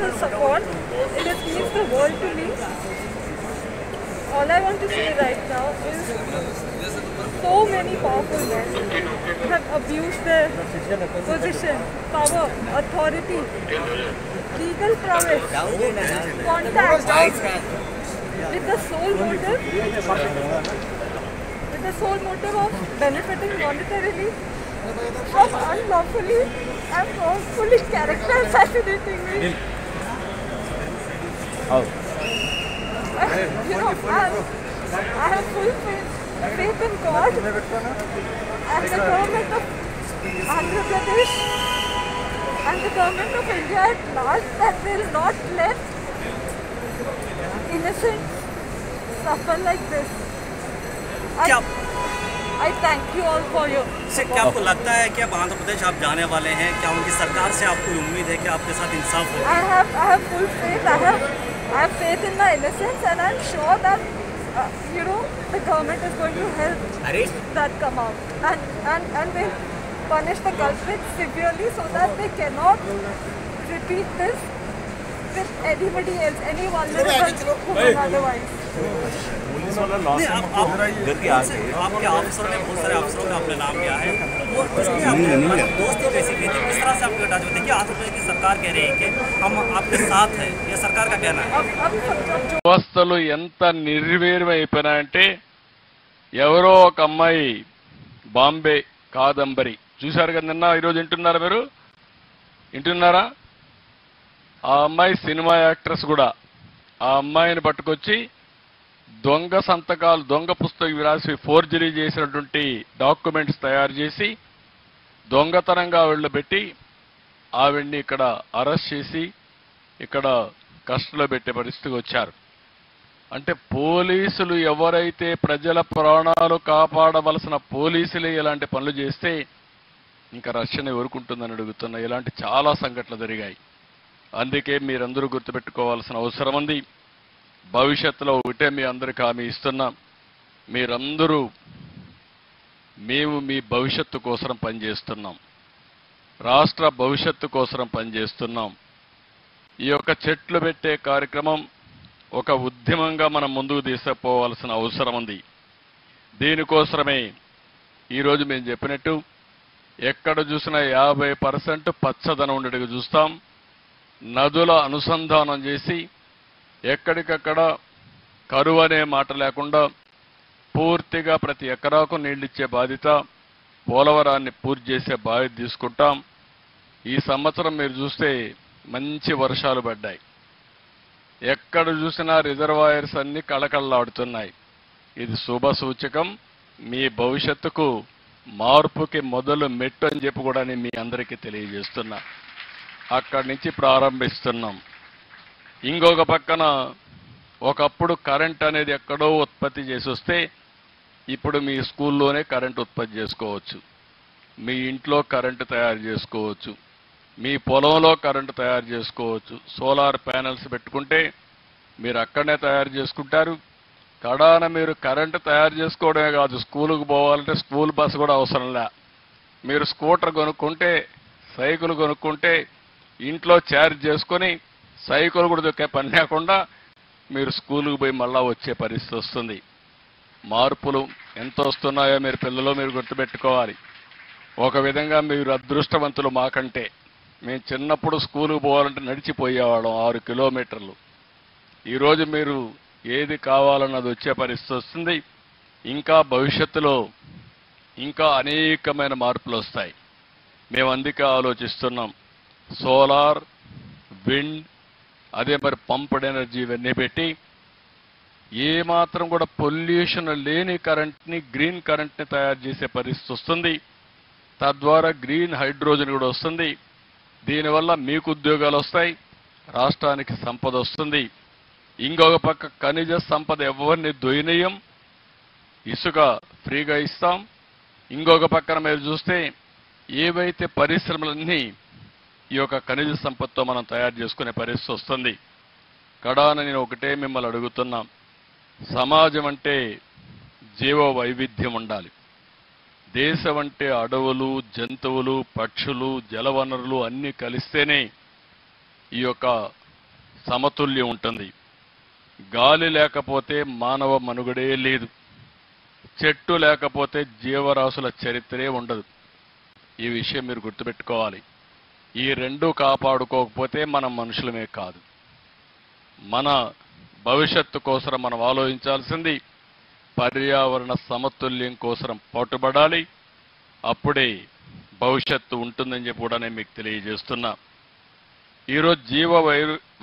her support. It means the world to me. All I want to say right now is so many powerful men have abused their position, power, authority, legal prowess, contact with the sole motive of benefiting monetarily from unlawfully and wrongfully character assassinating me. I have full faith in God and the government of Andhra Pradesh and the government of India at large that will not let innocents suffer like this. I thank you all for your support. क्या आपको लगता है कि अब आंध्र प्रदेश आप जाने वाले हैं? क्या उनकी सरकार से आपको उम्मीद है कि आपके साथ इंसाफ होगा? I have full faith. I have faith in my innocence, and I'm sure that the government is going to help that come out, and will punish the culprits severely so that they cannot repeat this with anybody else, any vulnerable woman otherwise. आपके अफसरों ने बहुत सारे अफसरों का अपने नाम लिया है और दोस्ती कैसी की थी, किस तरह से आपके अटैच देखिए आंध्र प्रदेश की सरकार कह रही है कि हम आपके साथ हैं, ये सरकार का कहना है. వ్యవస్థలు ఎంత నిర్వీర్యమైపోయినాయంటే ఎవరో ఒక అమ్మాయి బాంబే కాదంబరి చూశారు కదా నిన్న, ఈరోజు వింటున్నారా మీరు? వింటున్నారా? ఆ అమ్మాయి సినిమా యాక్ట్రెస్ కూడా. ఆ అమ్మాయిని పట్టుకొచ్చి దొంగ సంతకాలు, దొంగ పుస్తకం రాసి ఫోర్జరీ చేసినటువంటి డాక్యుమెంట్స్ తయారు చేసి దొంగతనంగా పెట్టి ఆవిడ్ని ఇక్కడ అరెస్ట్ చేసి ఇక్కడ కస్టడీలో పెట్టే పరిస్థితికి వచ్చారు. అంటే పోలీసులు ఎవరైతే ప్రజల ప్రాణాలు కాపాడవలసిన పోలీసులే ఇలాంటి పనులు చేస్తే ఇంకా రక్షణ ఎవరుకుంటుందని అడుగుతున్నా. ఇలాంటి చాలా సంఘటనలు జరిగాయి. అందుకే మీరందరూ గుర్తుపెట్టుకోవాల్సిన అవసరం ఉంది. భవిష్యత్తులో ఒకటే మీ అందరికీ హామీ ఇస్తున్నాం, మీరందరూ మేము మీ భవిష్యత్తు కోసం పనిచేస్తున్నాం, రాష్ట్ర భవిష్యత్తు కోసం పనిచేస్తున్నాం. ఈ యొక్క చెట్లు పెట్టే కార్యక్రమం ఒక ఉద్యమంగా మనం ముందుకు తీసుకుపోవాల్సిన అవసరం ఉంది. దీనికోసమే ఈరోజు మేము చెప్పినట్టు ఎక్కడ చూసినా 50% పచ్చదనం ఉండేట్టుగా చూస్తాం. నదుల అనుసంధానం చేసి ఎక్కడికక్కడ కరువు అనే మాట లేకుండా పూర్తిగా ప్రతి ఎకరాకు నీళ్ళిచ్చే బాధ్యత, పోలవరాన్ని పూర్తి చేసే బాధ్యత తీసుకుంటాం. ఈ సంవత్సరం మీరు చూస్తే మంచి వర్షాలు పడ్డాయి. ఎక్కడ చూసినా రిజర్వాయర్స్ అన్ని కళకళలాడుతున్నాయి. ఇది శుభ సూచకం. మీ భవిష్యత్తుకు మార్పుకి మొదలు మెట్టు అని చెప్పి కూడా మీ అందరికీ తెలియజేస్తున్నా. అక్కడి నుంచి ప్రారంభిస్తున్నాం. ఇంకొక పక్కన ఒకప్పుడు కరెంట్ అనేది ఎక్కడో ఉత్పత్తి చేసి వస్తే ఇప్పుడు మీ స్కూల్లోనే కరెంట్ ఉత్పత్తి చేసుకోవచ్చు, మీ ఇంట్లో కరెంటు తయారు చేసుకోవచ్చు, మీ పొలంలో కరెంటు తయారు చేసుకోవచ్చు. సోలార్ ప్యానెల్స్ పెట్టుకుంటే మీరు అక్కడనే తయారు చేసుకుంటారు. కడాన మీరు కరెంటు తయారు చేసుకోవడమే కాదు, స్కూలుకు పోవాలంటే స్కూల్ బస్సు కూడా అవసరంలే. మీరు స్కూటర్ కొనుక్కుంటే, సైకిల్ కొనుక్కుంటే ఇంట్లో ఛార్జ్ చేసుకొని సైకిల్ కూడా దొక్కే పని లేకుండా మీరు స్కూలుకు పోయి మళ్ళా వచ్చే పరిస్థితి వస్తుంది. మార్పులు ఎంత వస్తున్నాయో మీరు పిల్లలు మీరు గుర్తుపెట్టుకోవాలి. ఒక విధంగా మీరు అదృష్టవంతులు మాకంటే. మేము చిన్నప్పుడు స్కూలుకు పోవాలంటే నడిచిపోయేవాళ్ళం 6 కిలోమీటర్లు. ఈరోజు మీరు ఏది కావాలన్నది వచ్చే పరిస్థితి వస్తుంది. ఇంకా భవిష్యత్తులో ఇంకా అనేకమైన మార్పులు వస్తాయి. మేము అందుకే ఆలోచిస్తున్నాం. సోలార్, విండ్, అదే మరి పంప్డ్ ఎనర్జీ ఇవన్నీ పెట్టి ఏమాత్రం కూడా పొల్యూషన్ లేని కరెంట్ని, గ్రీన్ కరెంట్ని తయారు చేసే పరిస్థితి వస్తుంది. తద్వారా గ్రీన్ హైడ్రోజన్ కూడా వస్తుంది. దీనివల్ల మీకు ఉద్యోగాలు వస్తాయి, రాష్ట్రానికి సంపద వస్తుంది. ఇంకొక పక్క ఖనిజ సంపద ఎవరిని దొయ్యనీయం, ఇసుక ఫ్రీగా ఇస్తాం. ఇంకొక పక్కన మీరు చూస్తే ఏవైతే పరిశ్రమలన్నీ ఈ యొక్క ఖనిజ సంపదతో మనం తయారు చేసుకునే పరిస్థితి వస్తుంది. కడాన నేను ఒకటే మిమ్మల్ని అడుగుతున్నాం, సమాజం అంటే జీవ వైవిధ్యం ఉండాలి. దేశం అంటే అడవులు, జంతువులు, పక్షులు, జలవనరులు అన్నీ కలిస్తేనే ఈ యొక్క సమతుల్యం ఉంటుంది. గాలి లేకపోతే మానవ మనుగడే లేదు. చెట్టు లేకపోతే జీవరాశుల చరిత్రే ఉండదు. ఈ విషయం మీరు గుర్తుపెట్టుకోవాలి. ఈ రెండు కాపాడుకోకపోతే మనం మనుషులమే కాదు. మన భవిష్యత్తు కోసం మనం ఆలోచించాల్సింది పర్యావరణ సమతుల్యం కోసం పట్టుబడాలి. అప్పుడే భవిష్యత్తు ఉంటుందని చెప్పి కూడా నేను మీకు తెలియజేస్తున్నా. ఈరోజు జీవ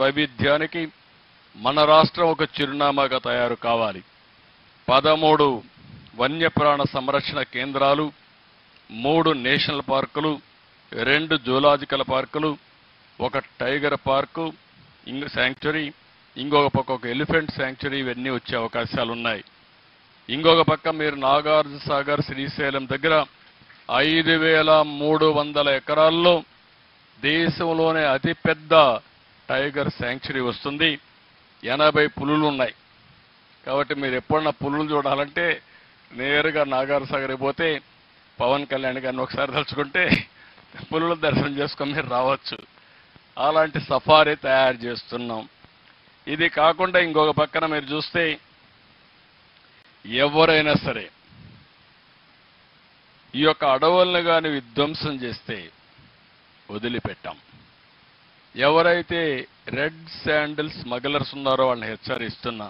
వైవిధ్యానికి మన రాష్ట్రం ఒక చిరునామాగా తయారు కావాలి. 13 వన్యప్రాణ సంరక్షణ కేంద్రాలు, 3 నేషనల్ పార్కులు, 2 జూలాజికల్ పార్కులు, 1 టైగర్ పార్కు శాంక్చురీ, ఇంకొక పక్క ఒక ఎలిఫెంట్ శాంక్చురీ, ఇవన్నీ వచ్చే అవకాశాలు ఉన్నాయి. ఇంకొక పక్క మీరు నాగార్జున సాగర్ శ్రీశైలం దగ్గర 5,300 ఎకరాల్లో దేశంలోనే అతిపెద్ద టైగర్ శాంక్చురీ వస్తుంది. 80 పులులు ఉన్నాయి. కాబట్టి మీరు ఎప్పుడన్నా పులులు చూడాలంటే నేరుగా నాగార్జున సాగర్ పోతే పవన్ కళ్యాణ్ గారిని ఒకసారి తలుచుకుంటే పులుల దర్శనం చేసుకొని మీరు రావచ్చు. అలాంటి సఫారీ తయారు చేస్తున్నాం. ఇది కాకుండా ఇంకొక పక్కన మీరు చూస్తే ఎవరైనా సరే ఈ యొక్క అడవులను కానీ విధ్వంసం చేస్తే వదిలిపెట్టాం. ఎవరైతే రెడ్ శాండిల్ స్మగ్లర్స్ ఉన్నారో వాళ్ళని హెచ్చరిస్తున్నా.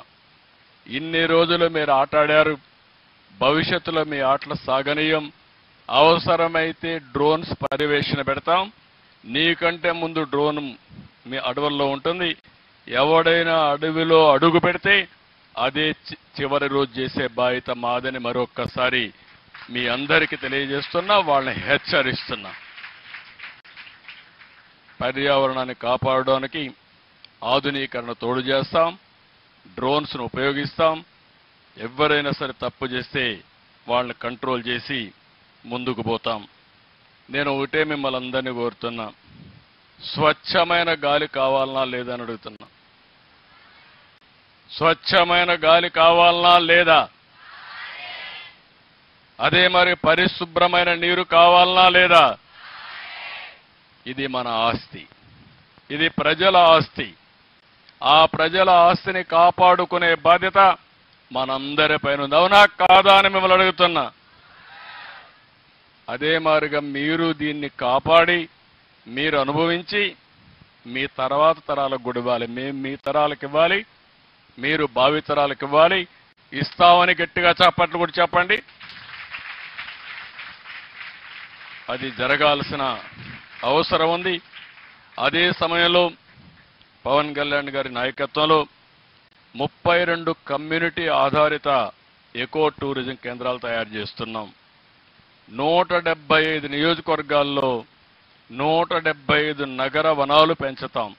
ఇన్ని రోజులు మీరు ఆటాడారు, భవిష్యత్తులో మీ ఆటలు సాగనీయం. అవసరమైతే డ్రోన్స్ పర్యవేక్షణ పెడతాం. నీకంటే ముందు డ్రోన్ మీ అడవుల్లో ఉంటుంది. ఎవడైనా అడవిలో అడుగు పెడితే అదే చివరి రోజు చేసే బాధ్యత మాదని మరొక్కసారి మీ అందరికీ తెలియజేస్తున్నా, వాళ్ళని హెచ్చరిస్తున్నా. పర్యావరణాన్ని కాపాడడానికి ఆధునీకరణ తోడు చేస్తాం, డ్రోన్స్ను ఉపయోగిస్తాం. ఎవరైనా సరే తప్పు చేస్తే వాళ్ళని కంట్రోల్ చేసి ముందుకు పోతాం. నేను ఒకటే మిమ్మల్ని అందరినీ కోరుతున్నా, స్వచ్ఛమైన గాలి కావాలనా లేదా అని అడుగుతున్నా. స్వచ్ఛమైన గాలి కావాలనా లేదా? అదే మరి పరిశుభ్రమైన నీరు కావాలనా లేదా? ఇది మన ఆస్తి, ఇది ప్రజల ఆస్తి. ఆ ప్రజల ఆస్తిని కాపాడుకునే బాధ్యత మనందరిపైన ఉంది. అవునా కాదా అని మిమ్మల్ని అడుగుతున్నా. అదే మాదిరిగా మీరు దీన్ని కాపాడి మీరు అనుభవించి మీ తర్వాత తరాలకు కూడా ఇవ్వాలి. మేము మీ తరాలకు ఇవ్వాలి, మీరు భావితరాలకు ఇవ్వాలి. ఇస్తామని గట్టిగా చప్పట్లు కూడా చెప్పండి. అది జరగాల్సిన అవసరం ఉంది. అదే సమయంలో పవన్ కళ్యాణ్ గారి నాయకత్వంలో 32 కమ్యూనిటీ ఆధారిత ఎకో టూరిజం కేంద్రాలు తయారు చేస్తున్నాం. 175 నియోజకవర్గాల్లో 175 నగర వనాలు పెంచుతాం.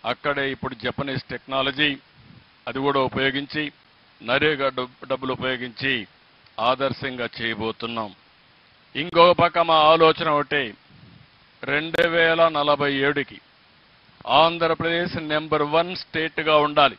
అక్కడే ఇప్పుడు జపనీస్ టెక్నాలజీ అది కూడా ఉపయోగించి, నరేగా డబ్బులు ఉపయోగించి ఆదర్శంగా చేయబోతున్నాం. ఇంకొక పక్క మా ఆలోచన ఒకటే, 2047కి ఆంధ్రప్రదేశ్ నెంబర్ 1 స్టేట్గా ఉండాలి.